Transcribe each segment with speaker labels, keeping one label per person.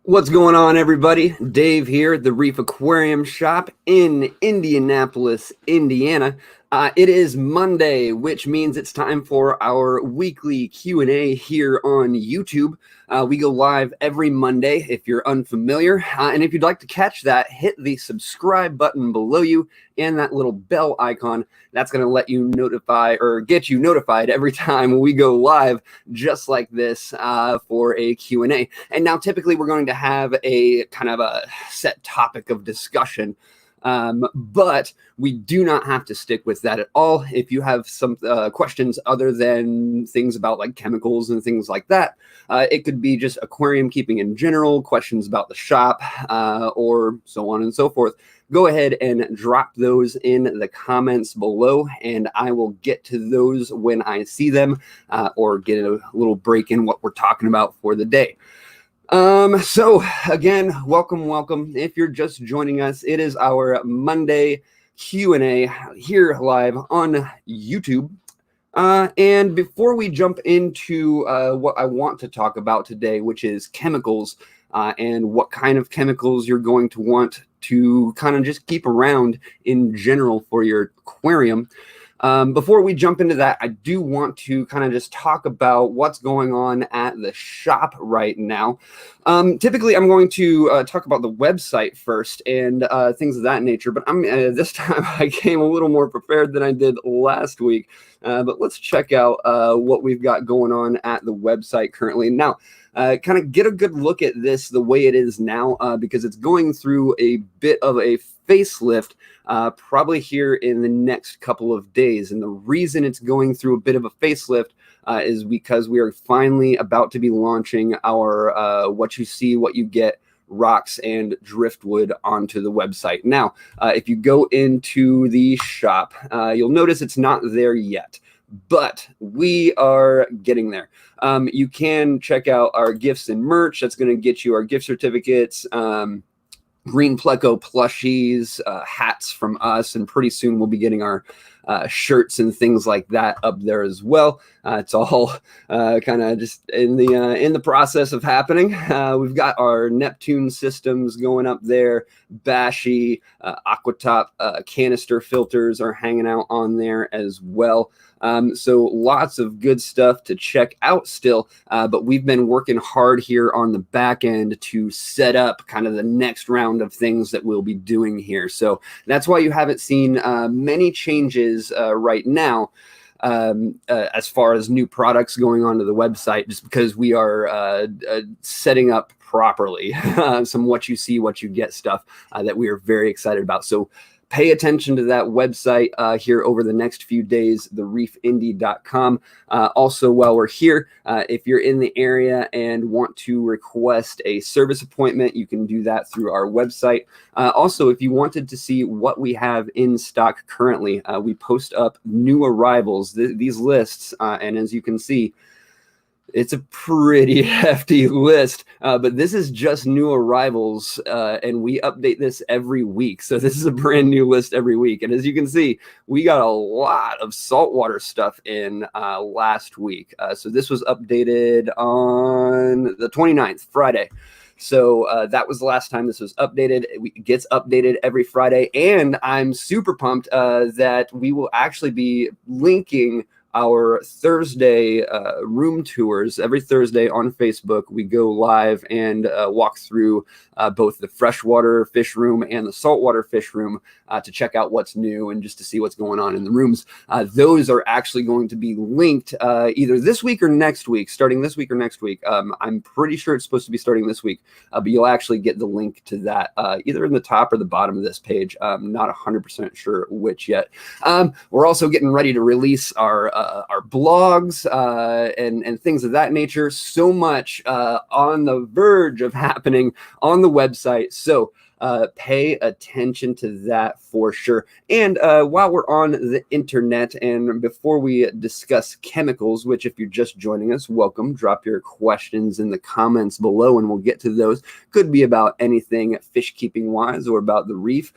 Speaker 1: What's going on, everybody? Dave here at the Reef Aquarium shop in Indianapolis, Indiana. It is Monday, which means it's time for our weekly Q&A here on YouTube. We go live every Monday if you're unfamiliar. And if you'd like to catch that, hit the subscribe button below you and that little bell icon. That's going to let you get you notified every time we go live just like this for a Q&A. And now typically we're going to have a kind of a set topic of discussion. But we do not have to stick with that at all. If you have some questions other than things about like chemicals and things like that, it could be just aquarium keeping in general, questions about the shop, or so on and so forth. Go ahead and drop those in the comments below, and I will get to those when I see them, or get a little break in what we're talking about for the day. So again, welcome. If you're just joining us, it is our Monday Q&A here live on YouTube. And before we jump into what I want to talk about today, which is chemicals, and what kind of chemicals you're going to want to kind of just keep around in general for your aquarium. Before we jump into that, I do want to kind of just talk about what's going on at the shop right now. Typically, I'm going to talk about the website first and things of that nature, but this time I came a little more prepared than I did last week. But let's check out what we've got going on at the website currently. Now, kind of get a good look at this the way it is now, because it's going through a bit of a facelift probably here in the next couple of days. And the reason it's going through a bit of a facelift is because we are finally about to be launching our what you see, what you get rocks and driftwood onto the website. Now, if you go into the shop, you'll notice it's not there yet, but we are getting there. You can check out our gifts and merch. That's going to get you our gift certificates, green pleco plushies, hats from us, and pretty soon we'll be getting our shirts and things like that up there as well. It's all kind of just in the process of happening. We've got our Neptune systems going up there. Bashy, Aquatop canister filters are hanging out on there as well. So lots of good stuff to check out still, but we've been working hard here on the back end to set up kind of the next round of things that we'll be doing here. So that's why you haven't seen many changes right now as far as new products going onto the website, just because we are setting up properly some what you see, what you get stuff that we are very excited about. So pay attention to that website here over the next few days, TheReefIndy.com. Also, while we're here, if you're in the area and want to request a service appointment, you can do that through our website. Also, if you wanted to see what we have in stock currently, we post up new arrivals, these lists, and as you can see, it's a pretty hefty list, but this is just new arrivals, and we update this every week. So this is a brand new list every week. And as you can see, we got a lot of saltwater stuff in last week. So this was updated on the 29th, Friday. So that was the last time this was updated. It gets updated every Friday. And I'm super pumped that we will actually be linking our Thursday room tours. Every Thursday on Facebook, we go live and walk through both the freshwater fish room and the saltwater fish room to check out what's new and just to see what's going on in the rooms. Those are actually going to be linked either this week or next week, starting this week or next week. I'm pretty sure it's supposed to be starting this week, but you'll actually get the link to that either in the top or the bottom of this page. I'm not 100% sure which yet. We're also getting ready to release our blogs and things of that nature. So much on the verge of happening on the website. So pay attention to that for sure. And while we're on the internet, and before we discuss chemicals, which if you're just joining us, welcome. Drop your questions in the comments below and we'll get to those. Could be about anything fish keeping wise or about the reef.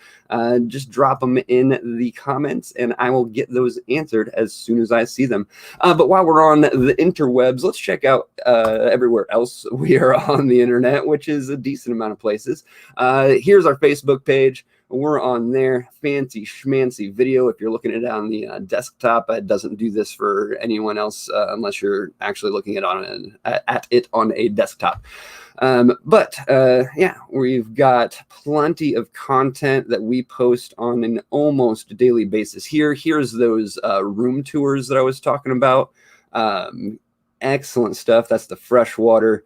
Speaker 1: Just drop them in the comments and I will get those answered as soon as I see them. But while we're on the interwebs, let's check out everywhere else we are on the internet, which is a decent amount of places. Here's our Facebook page. We're on there. Fancy schmancy video. If you're looking at it on the desktop, it doesn't do this for anyone else unless you're actually looking at it on a desktop. Yeah, we've got plenty of content that we post on an almost daily basis here. Here's those room tours that I was talking about. Excellent stuff. That's the freshwater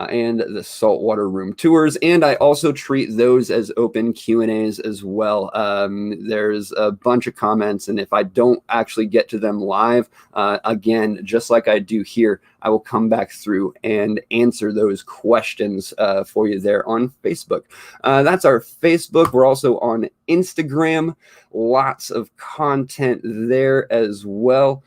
Speaker 1: and the saltwater room tours. And I also treat those as open Q&As as well. There's a bunch of comments, and if I don't actually get to them live, again, just like I do here, I will come back through and answer those questions for you there on Facebook. That's our Facebook. We're also on Instagram. Lots of content there as well.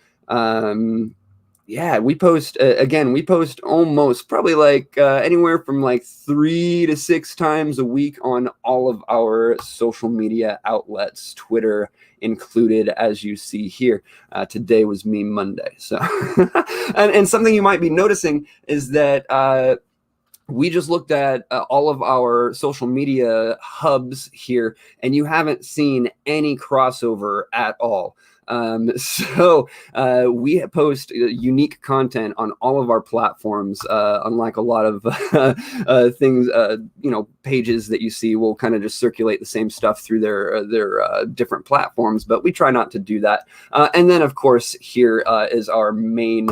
Speaker 1: Yeah, we post, again, we post almost probably like anywhere from like 3 to 6 times a week on all of our social media outlets, Twitter included, as you see here. Today was Meme Monday. So, and something you might be noticing is that we just looked at all of our social media hubs here, and you haven't seen any crossover at all. We post unique content on all of our platforms, unlike a lot of things, pages that you see will kind of just circulate the same stuff through their different platforms, but we try not to do that. And then, of course, here is our main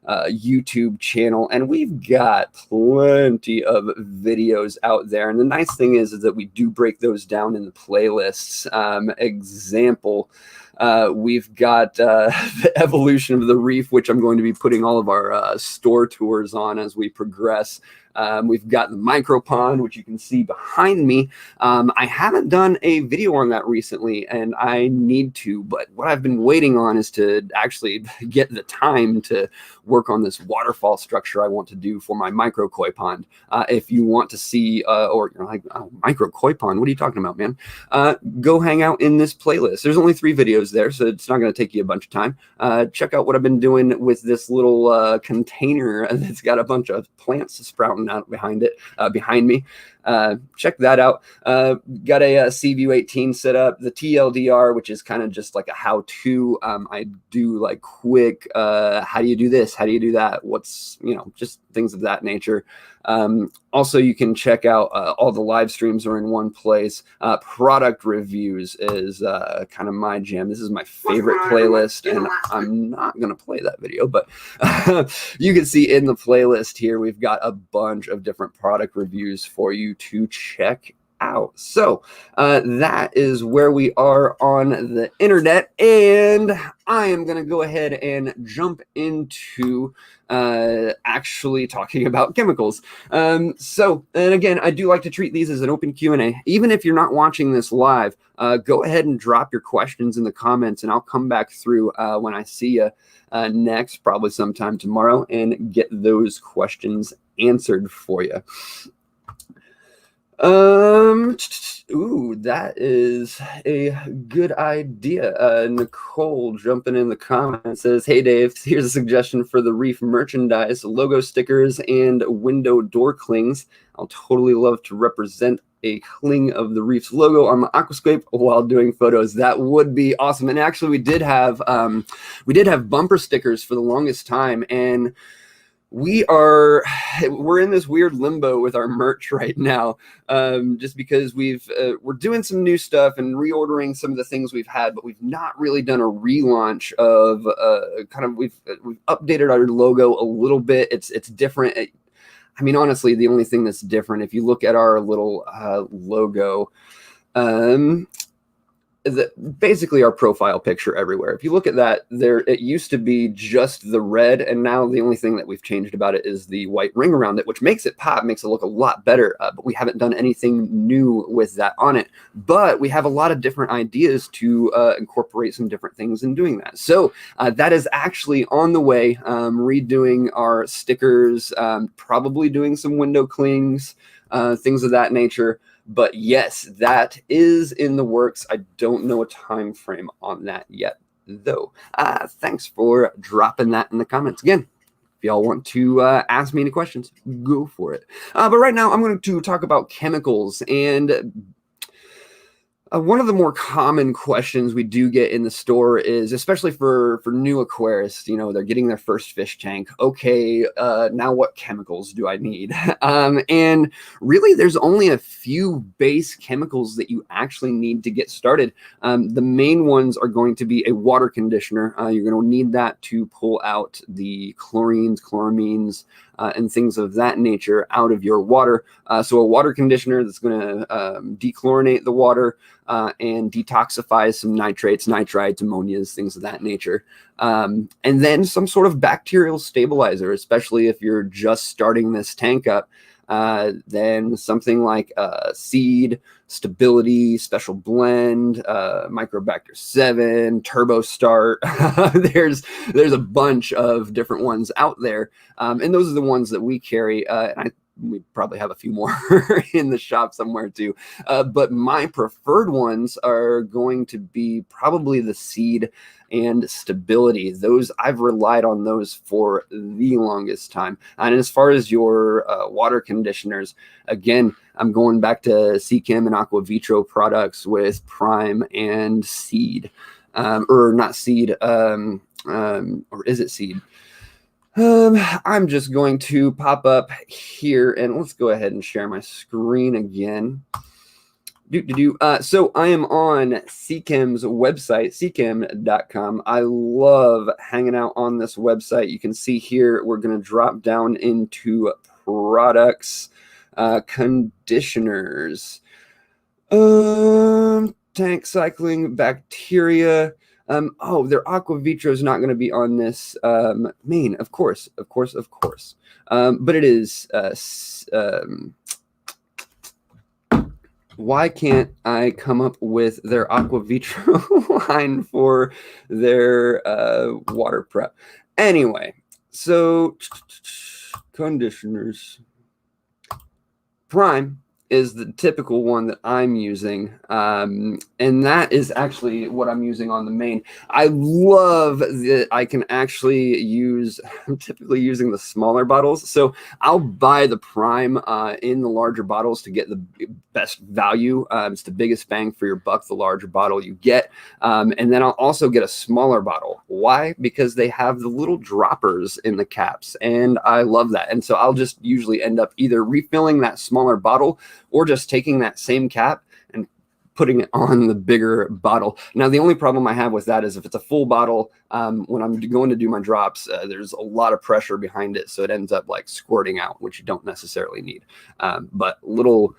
Speaker 1: YouTube channel, and we've got plenty of videos out there. And the nice thing is that we do break those down in the playlists. Example, we've got the evolution of the reef, which I'm going to be putting all of our store tours on as we progress. We've got the micro pond, which you can see behind me. I haven't done a video on that recently, and I need to, but what I've been waiting on is to actually get the time to work on this waterfall structure I want to do for my micro koi pond. If you want to see, or you're like, oh, micro koi pond, what are you talking about, man? Go hang out in this playlist. There's only 3 videos there, so it's not going to take you a bunch of time. Check out what I've been doing with this little container that's got a bunch of plants sprouting out behind me. Check that out. Got a CView 18 set up, the TLDR, which is kind of just like a how-to. I do like quick, how do you do this? How do you do that? What's, just things of that nature. Also, you can check out all the live streams are in one place. Product reviews is kind of my jam. This is my favorite playlist, and I'm not going to play that video, but you can see in the playlist here, we've got a bunch of different product reviews for you to check out. So that is where we are on the internet, and I am going to go ahead and jump into actually talking about chemicals. And again, I do like to treat these as an open Q&A. Even if you're not watching this live, go ahead and drop your questions in the comments, and I'll come back through when I see you next, probably sometime tomorrow, and get those questions answered for you. Ooh, that is a good idea. Nicole jumping in the comments says, hey Dave, here's a suggestion for the Reef merchandise, logo stickers and window door clings. I'll totally love to represent a cling of the Reef's logo on my aquascape while doing photos. That would be awesome. And actually we did have bumper stickers for the longest time, and we're in this weird limbo with our merch right now, just because we're doing some new stuff and reordering some of the things we've had, but we've not really done a relaunch of we've updated our logo a little bit. It's different. I mean, honestly, the only thing that's different, if you look at our little logo, basically our profile picture everywhere. If you look at that, it used to be just the red, and now the only thing that we've changed about it is the white ring around it, which makes it pop, makes it look a lot better, but we haven't done anything new with that on it. But we have a lot of different ideas to incorporate some different things in doing that. So that is actually on the way, redoing our stickers, probably doing some window clings, things of that nature. But yes, that is in the works. I don't know a time frame on that yet, though. Thanks for dropping that in the comments. Again, if y'all want to ask me any questions, go for it. But right now, I'm going to talk about chemicals. And one of the more common questions we do get in the store is, especially for new aquarists, you know, they're getting their first fish tank. Okay, now what chemicals do I need? And really, there's only a few base chemicals that you actually need to get started. The main ones are going to be a water conditioner. You're going to need that to pull out the chlorines, chloramines, and things of that nature out of your water. So a water conditioner that's going to dechlorinate the water and detoxify some nitrates, nitrites, ammonias, things of that nature. And then some sort of bacterial stabilizer, especially if you're just starting this tank up. Then something like seed, stability, special blend, microbacter 7, turbo start. there's a bunch of different ones out there, and those are the ones that we carry, and we probably have a few more in the shop somewhere too, but my preferred ones are going to be probably the seed and stability. Those, I've relied on those for the longest time. And as far as your water conditioners, again, I'm going back to SeaChem and Aqua Vitro products with Prime and Seed, or not Seed, or is it Seed? I'm just going to pop up here and let's go ahead and share my screen again. So I am on SeaChem's website, seachem.com. I love hanging out on this website. You can see here, we're going to drop down into products, conditioners, tank cycling, bacteria. Oh, their Aqua Vitro is not going to be on this main, of course. But it is, why can't I come up with their Aqua Vitro line for their water prep? Anyway, so conditioners. Prime is the typical one that I'm using, and that is actually what I'm using on the main. I love that I can actually use, I'm typically using the smaller bottles, so I'll buy the Prime in the larger bottles to get the best value. It's the biggest bang for your buck, the larger bottle you get, and then I'll also get a smaller bottle. Why? Because they have the little droppers in the caps, and I love that. And so I'll just usually end up either refilling that smaller bottle or just taking that same cap and putting it on the bigger bottle. Now, the only problem I have with that is if it's a full bottle, when I'm going to do my drops, there's a lot of pressure behind it, so it ends up like squirting out, which you don't necessarily need. But little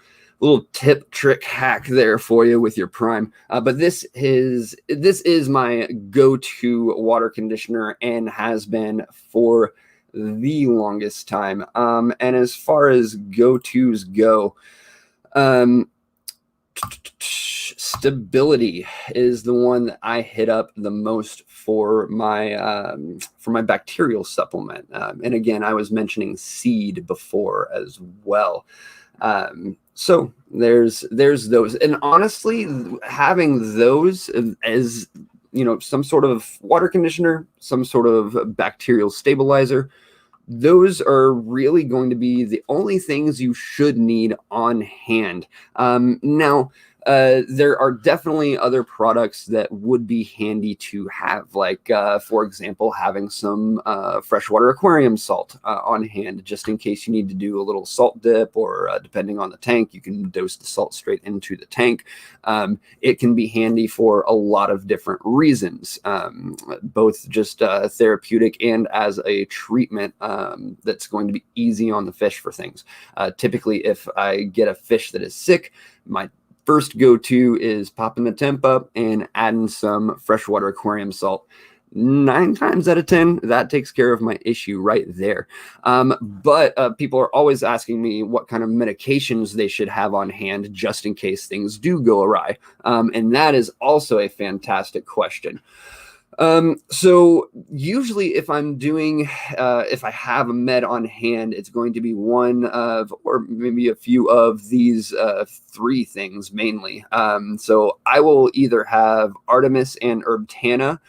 Speaker 1: tip, trick, hack there for you with your Prime. But this is my go-to water conditioner and has been for the longest time. And as far as go-tos go, stability is the one that I hit up the most for my bacterial supplement. And again, I was mentioning seed before as well. So there's those, and honestly, having those as, you know, some sort of water conditioner, some sort of bacterial stabilizer, those are really going to be the only things you should need on hand. Now, there are definitely other products that would be handy to have, like, for example, having some freshwater aquarium salt on hand, just in case you need to do a little salt dip, or depending on the tank, you can dose the salt straight into the tank. It can be handy for a lot of different reasons, both just therapeutic and as a treatment that's going to be easy on the fish for things. Typically, if I get a fish that is sick, my first go-to is popping the temp up and adding some freshwater aquarium salt. 9 times out of 10, that takes care of my issue right there. But people are always asking me what kind of medications they should have on hand just in case things do go awry. And that is also a fantastic question. So usually if I'm doing, if I have a med on hand, it's going to be one of, or maybe a few of these 3 things mainly. So I will either have Artemis and Herbtana,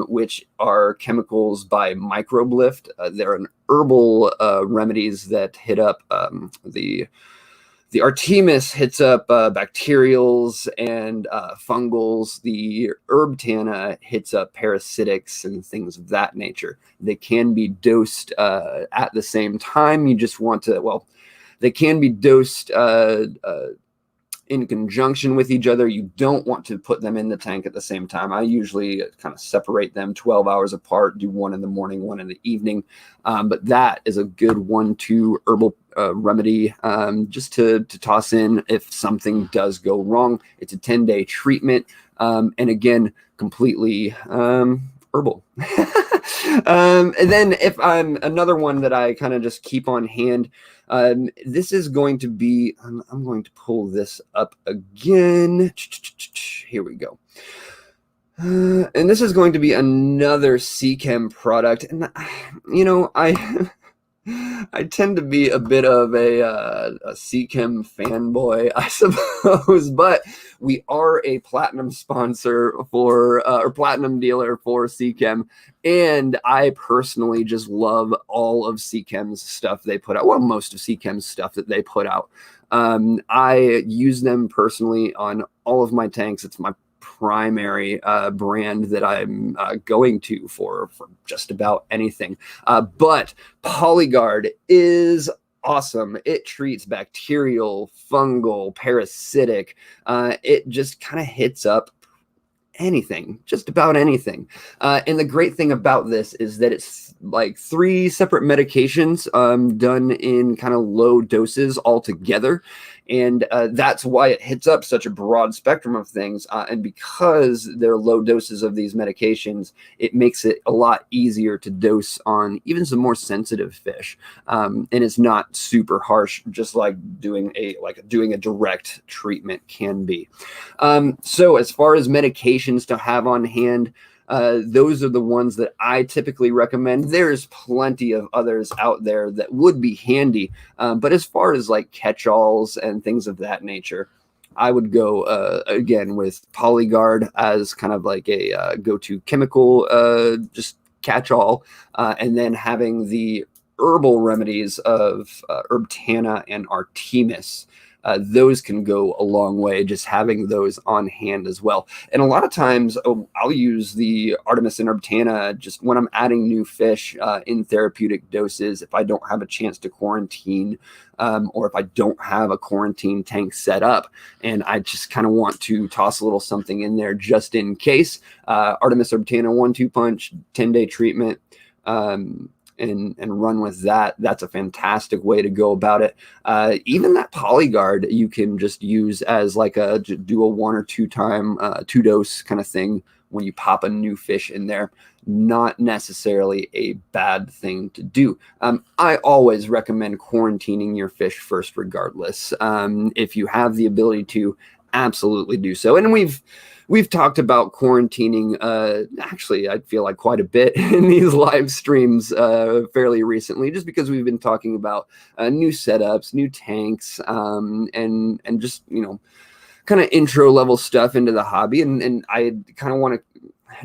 Speaker 1: which are chemicals by Microblift. They're an herbal remedies that hit up the Artemis hits up bacterials and fungals. The Herbtana hits up parasitics and things of that nature. They can be dosed at the same time. You just want to, well, they can be dosed in conjunction with each other. You don't want to put them in the tank at the same time. I usually kind of separate them 12 hours apart, do one in the morning, one in the evening. But that is a good 1-2 herbal remedy just to toss in if something does go wrong. It's a 10-day treatment. And again, completely herbal. And then if I'm another one that I kind of just keep on hand, this is going to be, I'm going to pull this up again. Here we go. And this is going to be another Seachem product. And, you know, I tend to be a bit of a Seachem fanboy, I suppose, but we are a platinum sponsor for, or platinum dealer for Seachem, and I personally just love all of Seachem's stuff they put out. Well, most of Seachem's stuff that they put out. I use them personally on all of my tanks. It's my primary brand that I'm going to for just about anything. But Polyguard is awesome. It treats bacterial, fungal, parasitic. It just kind of hits up anything, just about anything. And the great thing about this is that it's like 3 separate medications done in kind of low doses all together. And that's why it hits up such a broad spectrum of things. And because they're low doses of these medications, it makes it a lot easier to dose on even some more sensitive fish. And it's not super harsh, just like doing a direct treatment can be. So as far as medications to have on hand, those are the ones that I typically recommend. There's plenty of others out there that would be handy. But as far as like catch-alls and things of that nature, I would go, again, with Polyguard as kind of like a go-to chemical, just catch-all. And then having the herbal remedies of Herbtana and Artemis. Those can go a long way, just having those on hand as well. And a lot of times I'll use the Artemis and Herbtana just when I'm adding new fish in therapeutic doses, if I don't have a chance to quarantine or if I don't have a quarantine tank set up and I just kind of want to toss a little something in there just in case. Artemis Herbtana 1-2 punch, 10-day treatment. And run with that. That's a fantastic way to go about it. Even that Polyguard you can just use as like do a 1 or 2 time 2 dose kind of thing when you pop a new fish in there. Not necessarily a bad thing to do. I always recommend quarantining your fish first regardless. If you have the ability to, absolutely do so. And we've talked about quarantining, actually, I feel like quite a bit in these live streams fairly recently, just because we've been talking about new setups, new tanks, and just, you know, kind of intro level stuff into the hobby. And I kind of want to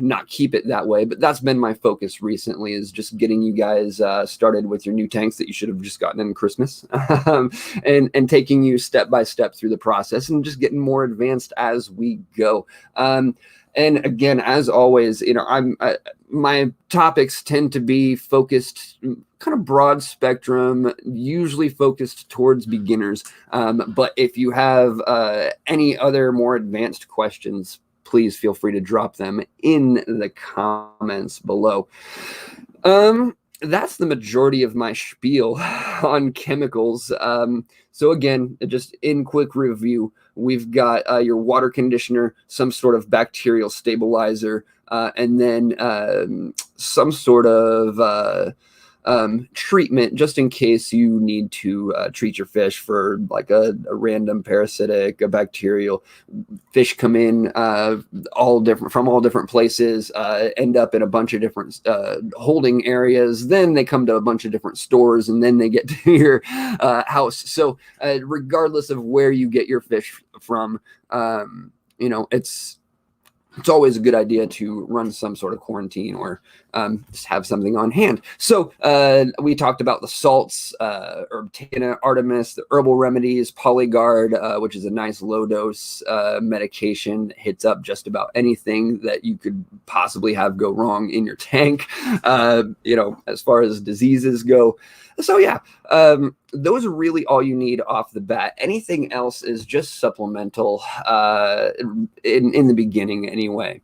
Speaker 1: not keep it that way, but that's been my focus recently, is just getting you guys started with your new tanks that you should have just gotten in Christmas, and taking you step by step through the process and just getting more advanced as we go. And again, as always, you know, my topics tend to be focused kind of broad spectrum, usually focused towards beginners. But if you have any other more advanced questions, please feel free to drop them in the comments below. That's the majority of my spiel. on chemicals. So again, just in quick review, we've got your water conditioner, some sort of bacterial stabilizer, and then some sort of treatment just in case you need to treat your fish for like a random parasitic, a bacterial. Fish come in from all different places, end up in a bunch of different holding areas. Then they come to a bunch of different stores, and then they get to your house. So regardless of where you get your fish from, it's always a good idea to run some sort of quarantine or just have something on hand. So we talked about the salts, Herbtina, Artemis, the herbal remedies, Polyguard, which is a nice low dose medication that hits up just about anything that you could possibly have go wrong in your tank, as far as diseases go. So yeah, those are really all you need off the bat. Anything else is just supplemental in the beginning anyway.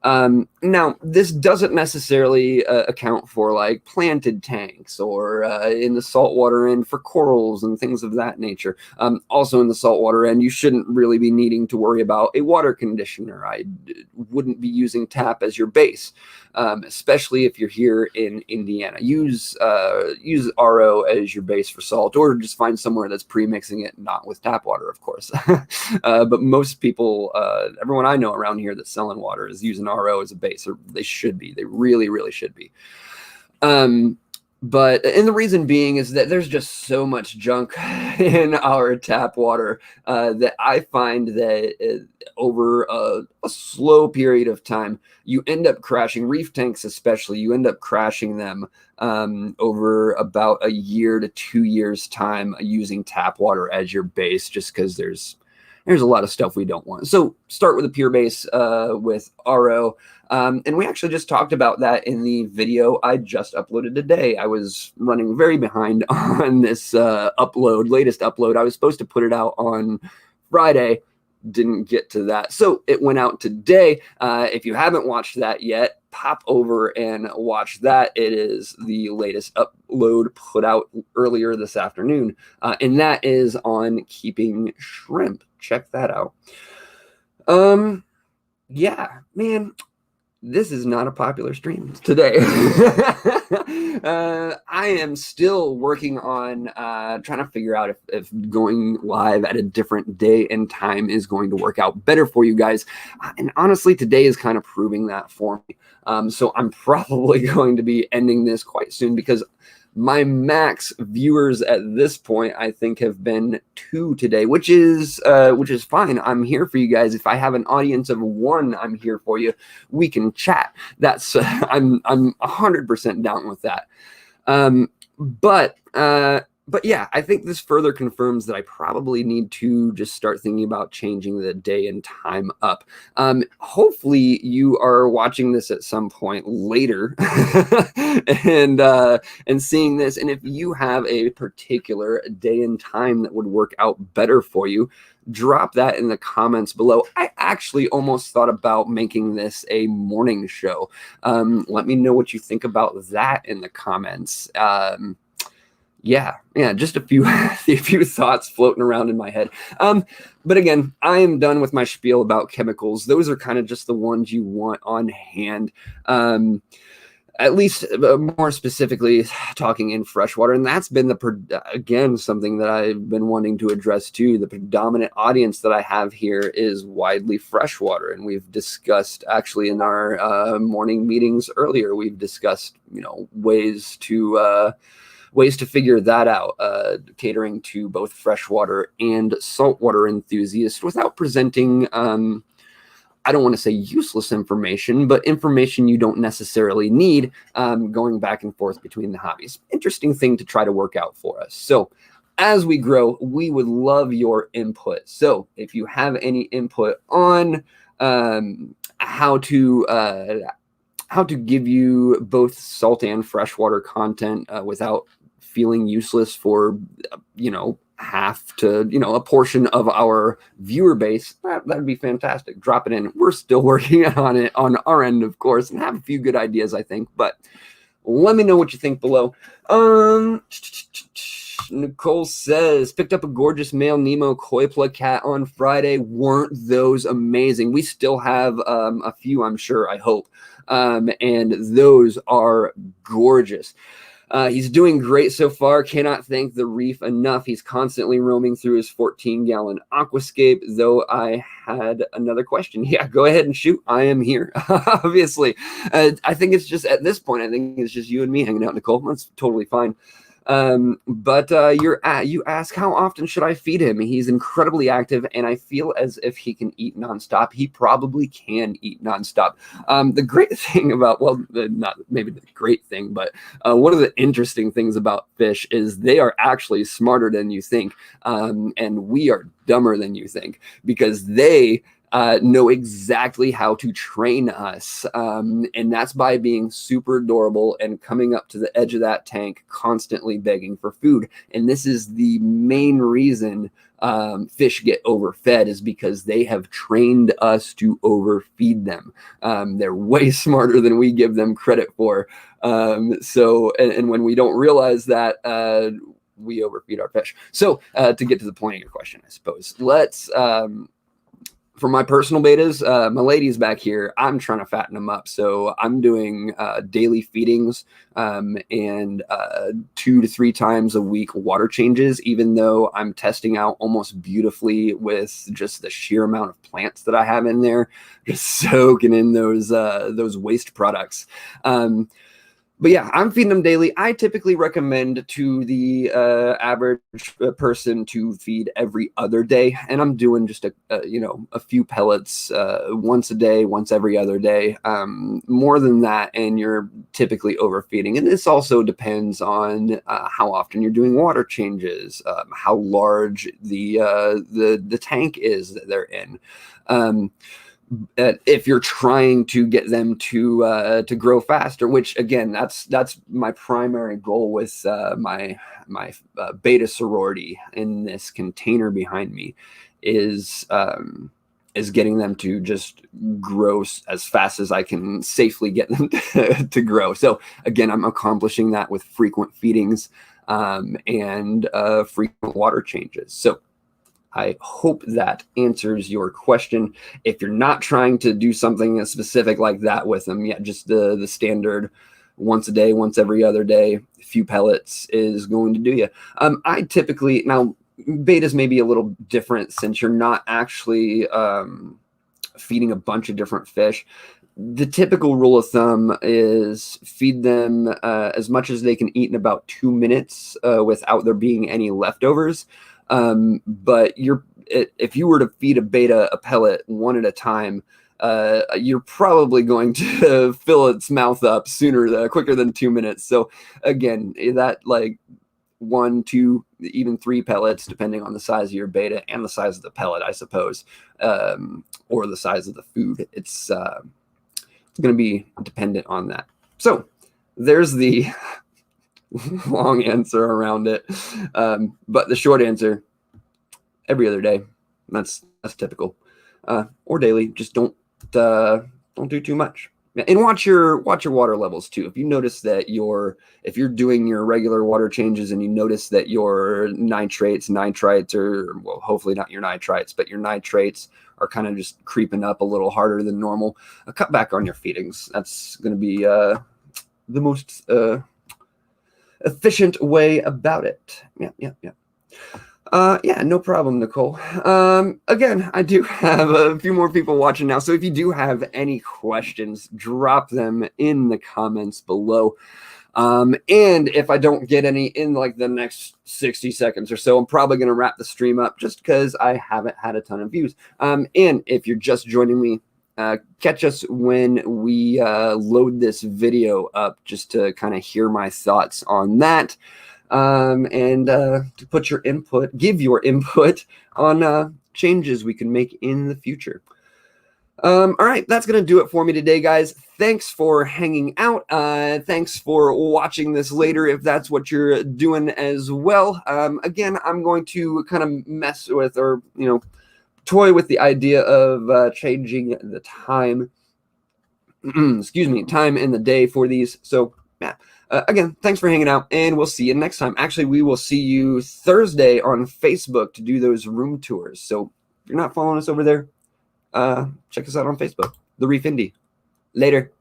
Speaker 1: Now, this doesn't necessarily account for like planted tanks or in the saltwater end for corals and things of that nature. Also in the saltwater end, you shouldn't really be needing to worry about a water conditioner. I wouldn't be using tap as your base, especially if you're here in Indiana. Use RO as your base for salt, or just find somewhere that's pre-mixing it, not with tap water, of course. But most people, everyone I know around here that's selling water is using RO as a base, or they should be. They really, really should be. And the reason being is that there's just so much junk in our tap water that I find that over a slow period of time, you end up crashing reef tanks, especially. You end up crashing them over about a year to 2 years time using tap water as your base, just because there's a lot of stuff we don't want. So start with a pure base with RO. And we actually just talked about that in the video I just uploaded today. I was running very behind on this latest upload. I was supposed to put it out on Friday, didn't get to that. So it went out today. If you haven't watched that yet, pop over and watch that. It is the latest upload put out earlier this afternoon. And that is on keeping shrimp. Check that out. Yeah, man, this is not a popular stream today. I am still working on trying to figure out if going live at a different day and time is going to work out better for you guys. And honestly, today is kind of proving that for me. So I'm probably going to be ending this quite soon, because my max viewers at this point, I think, have been 2 today, which is fine. I'm here for you guys. If I have an audience of 1, I'm here for you. We can chat. That's I'm 100% down with that. But yeah, I think this further confirms that I probably need to just start thinking about changing the day and time up. Hopefully you are watching this at some point later and seeing this. And if you have a particular day and time that would work out better for you, drop that in the comments below. I actually almost thought about making this a morning show. Let me know what you think about that in the comments. Yeah, just a few thoughts floating around in my head. But again, I am done with my spiel about chemicals. Those are kind of just the ones you want on hand. At least more specifically talking in freshwater. And that's been again, something that I've been wanting to address too. The predominant audience that I have here is widely freshwater. And we've discussed, actually in our morning meetings earlier, we've discussed, ways to figure that out, catering to both freshwater and saltwater enthusiasts without presenting, I don't want to say useless information, but information you don't necessarily need, going back and forth between the hobbies. Interesting thing to try to work out for us. So as we grow, we would love your input. So if you have any input on how to give you both salt and freshwater content without feeling useless for, half to, a portion of our viewer base, that'd be fantastic. Drop it in. We're still working on it on our end, of course, and have a few good ideas, I think, but let me know what you think below. Nicole says, picked up a gorgeous male Nemo koi plug cat on Friday. Weren't those amazing? We still have a few, I'm sure, I hope. And those are gorgeous. He's doing great so far. Cannot thank the Reef enough. He's constantly roaming through his 14-gallon aquascape, though I had another question. Yeah, go ahead and shoot. I am here, obviously. I think it's just, at this point, I think it's just you and me hanging out, Nicole. That's totally fine. But you ask, how often should I feed him? He's incredibly active, and I feel as if he can eat nonstop. He probably can eat nonstop. The great thing about, well, not maybe the great thing, but one of the interesting things about fish is they are actually smarter than you think, and we are dumber than you think, because they know exactly how to train us. And that's by being super adorable and coming up to the edge of that tank, constantly begging for food. And this is the main reason fish get overfed, is because they have trained us to overfeed them. They're way smarter than we give them credit for. So when we don't realize that, we overfeed our fish. So to get to the point of your question, I suppose, let's for my personal betas, my lady's back here. I'm trying to fatten them up. So I'm doing daily feedings and 2 to 3 times a week water changes, even though I'm testing out almost beautifully with just the sheer amount of plants that I have in there, just soaking in those waste products. But yeah, I'm feeding them daily. I typically recommend to the average person to feed every other day, and I'm doing just a few pellets once a day, once every other day. More than that, and you're typically overfeeding. And this also depends on how often you're doing water changes, how large the tank is that they're in. If you're trying to get them to grow faster, which again, that's my primary goal with my beta sorority in this container behind me, is getting them to just grow as fast as I can safely get them to grow. So again, I'm accomplishing that with frequent feedings and frequent water changes. So I hope that answers your question. If you're not trying to do something specific like that with them, yeah, just the standard once a day, once every other day, a few pellets is going to do you. I typically, now betas may be a little different since you're not actually feeding a bunch of different fish. The typical rule of thumb is feed them as much as they can eat in about 2 minutes without there being any leftovers. But if you were to feed a beta a pellet one at a time, you're probably going to fill its mouth up quicker than 2 minutes. So again, that like 1, 2, even 3 pellets, depending on the size of your beta and the size of the pellet, I suppose, or the size of the food. It's going to be dependent on that. So there's the long answer around it, but the short answer: every other day. That's typical, or daily. Just don't do too much, and watch your water levels too. If you notice that if you're doing your regular water changes and you notice that your nitrites, or well, hopefully not your nitrites, but your nitrates are kind of just creeping up a little harder than normal, cut back on your feedings. That's going to be the most efficient way about it. Yeah, no problem, Nicole. Again, I do have a few more people watching now, so if you do have any questions, drop them in the comments below. And if I don't get any in like the next 60 seconds or so, I'm probably going to wrap the stream up just because I haven't had a ton of views. And if you're just joining me, catch us when we load this video up, just to kind of hear my thoughts on that, and to give your input on changes we can make in the future. All right, that's going to do it for me today, guys. Thanks for hanging out. Thanks for watching this later if that's what you're doing as well. Again, I'm going to kind of mess with, or toy with the idea of changing the time excuse me, time in the day for these. So Yeah. Again, thanks for hanging out, and we'll see you next time. Actually, we will see you Thursday on Facebook to do those room tours. So if you're not following us over there, check us out on Facebook, TheReefIndy. Later.